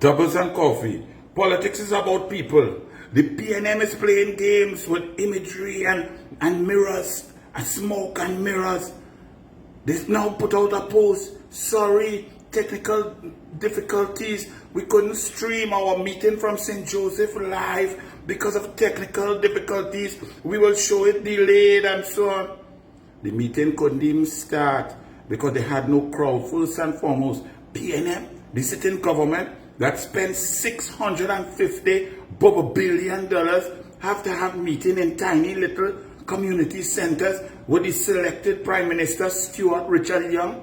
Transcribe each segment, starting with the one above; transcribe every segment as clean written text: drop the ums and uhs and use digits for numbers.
Doubles and coffee. Politics is about people. The PNM is playing games with imagery and mirrors, and smoke and mirrors. They now put out a post. Sorry, technical difficulties. We couldn't stream our meeting from St. Joseph live because of technical difficulties. We will show it delayed and so on. The meeting couldn't even start because they had no crowd. First and foremost, PNM, the sitting government that spent $650 billion, have to have meeting in tiny little community centers with the selected Prime Minister Stuart Richard Young.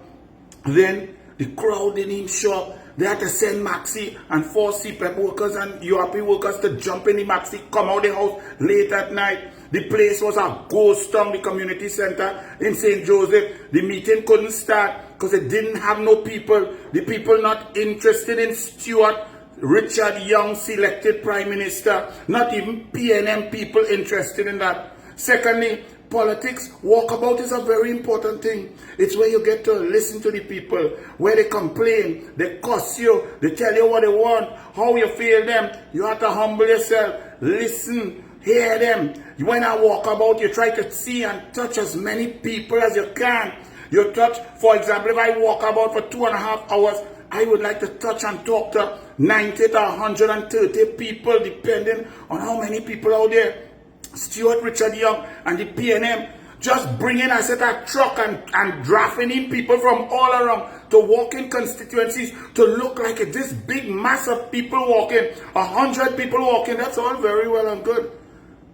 Then the crowd didn't even show up. They had to send Maxi and 4 CPEP workers and URP workers to jump in the Maxi, come out the house late at night. The place was a ghost town, the community center in St. Joseph. The meeting couldn't start because it didn't have no people. The people not interested in Stuart Richard Young selected Prime Minister. Not even PNM people interested in that. Secondly, politics, walkabout is a very important thing. It's where you get to listen to the people, where they complain, they cuss you, they tell you what they want, how you feel them. You have to humble yourself, listen, hear them. When I walk about, you try to see and touch as many people as you can. You touch, for example, if I walk about for 2.5 hours, I would like to touch and talk to 90 to 130 people, depending on how many people out there. Stuart Richard Young and the PNM just bringing a set of truck and drafting in people from all around to walk in constituencies to look like this big mass of people walking, 100 people walking. That's all very well and good.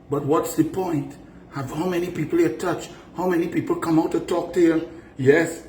But what's the point? How many people you touch? How many people come out to talk to you? Yes,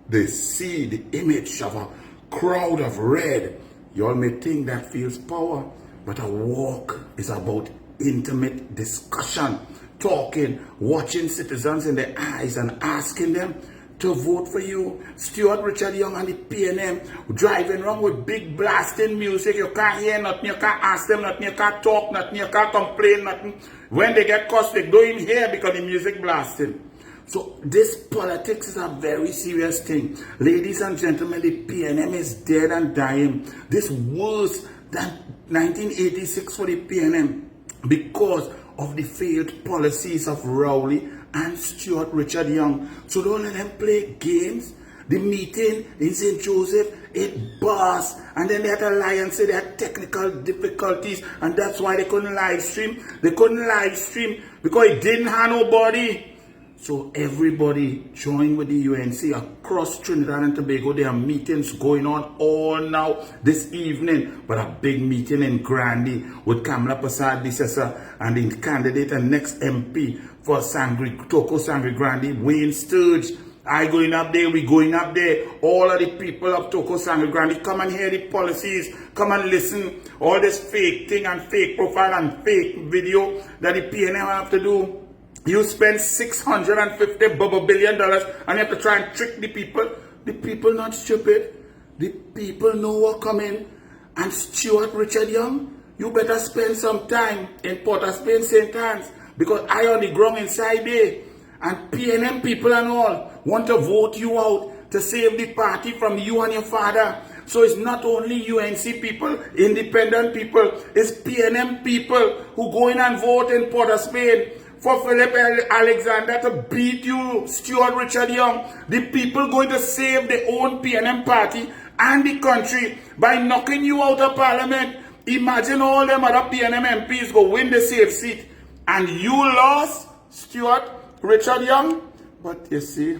they see the image of a crowd of red. You all may think that feels power, but a walk is about intimate discussion, talking, watching citizens in the eyes and asking them to vote for you. Stuart Richard Young and the PNM driving around with big blasting music. You can't hear nothing, you can't ask them nothing, you can't talk nothing, you can't complain nothing. When they get cussed, they don't even hear because the music blasting. So this politics is a very serious thing. Ladies and gentlemen, the PNM is dead and dying. This worse than 1986 for the PNM because of the failed policies of Rowley and Stuart Richard Young. So don't let them play games. The meeting in St. Joseph, it burst, and then they had to lie and say they had technical difficulties, and that's why they couldn't live stream. They couldn't live stream because it didn't have nobody. So everybody join with the UNC across Trinidad and Tobago. There are meetings going on all now this evening. But a big meeting in Grandy with Kamala Prasad Disesa and the candidate and next MP for Toco Sangre Grandy, Wayne Sturge. I going up there, we going up there. All of the people of Toco Sangre Grandy, come and hear the policies. Come and listen. All this fake thing and fake profile and fake video that the PNM have to do. You spend $650 billion and you have to try and trick the people. The people not stupid. The people know what coming. And Stuart Richard Young, you better spend some time in Port of Spain, St. Anne's, because I on the ground inside there. And PNM people and all want to vote you out to save the party from you and your father. So it's not only UNC people, independent people, it's PNM people who go in and vote in Port of Spain for Philip Alexander to beat you, Stuart Richard Young. The people going to save their own PNM party and the country by knocking you out of parliament. Imagine all them other PNM MPs go win the safe seat. And you lost, Stuart Richard Young. But you see,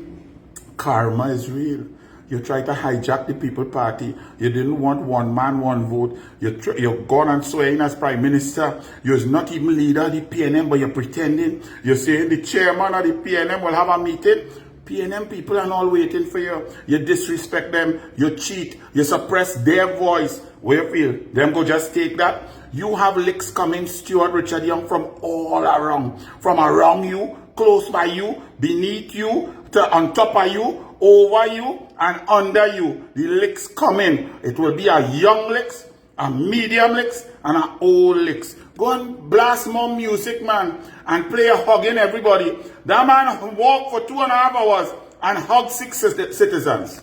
karma is real. You try to hijack the People Party. You didn't want one man, one vote. You're gone and swearing as Prime Minister. You're not even leader of the PNM, but you're pretending. You're saying the chairman of the PNM will have a meeting. PNM people are all waiting for you. You disrespect them. You cheat. You suppress their voice. Where you feel them go just take that. You have licks coming, Stuart Richard Young, from all around. From around you, close by you, beneath you, to on top of you, over you, and under you. The licks coming. It will be a young licks, a medium licks, and an old licks. Go and blast more music, man, and play a hugging everybody. That man walked for 2.5 hours and hugged 6 citizens.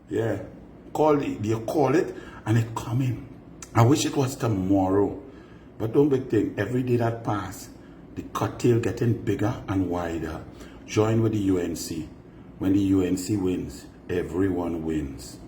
Yeah. You call it and it coming. I wish it was tomorrow. But don't big thing, every day that pass, the cocktail getting bigger and wider. Join with the UNC. When the UNC wins, everyone wins.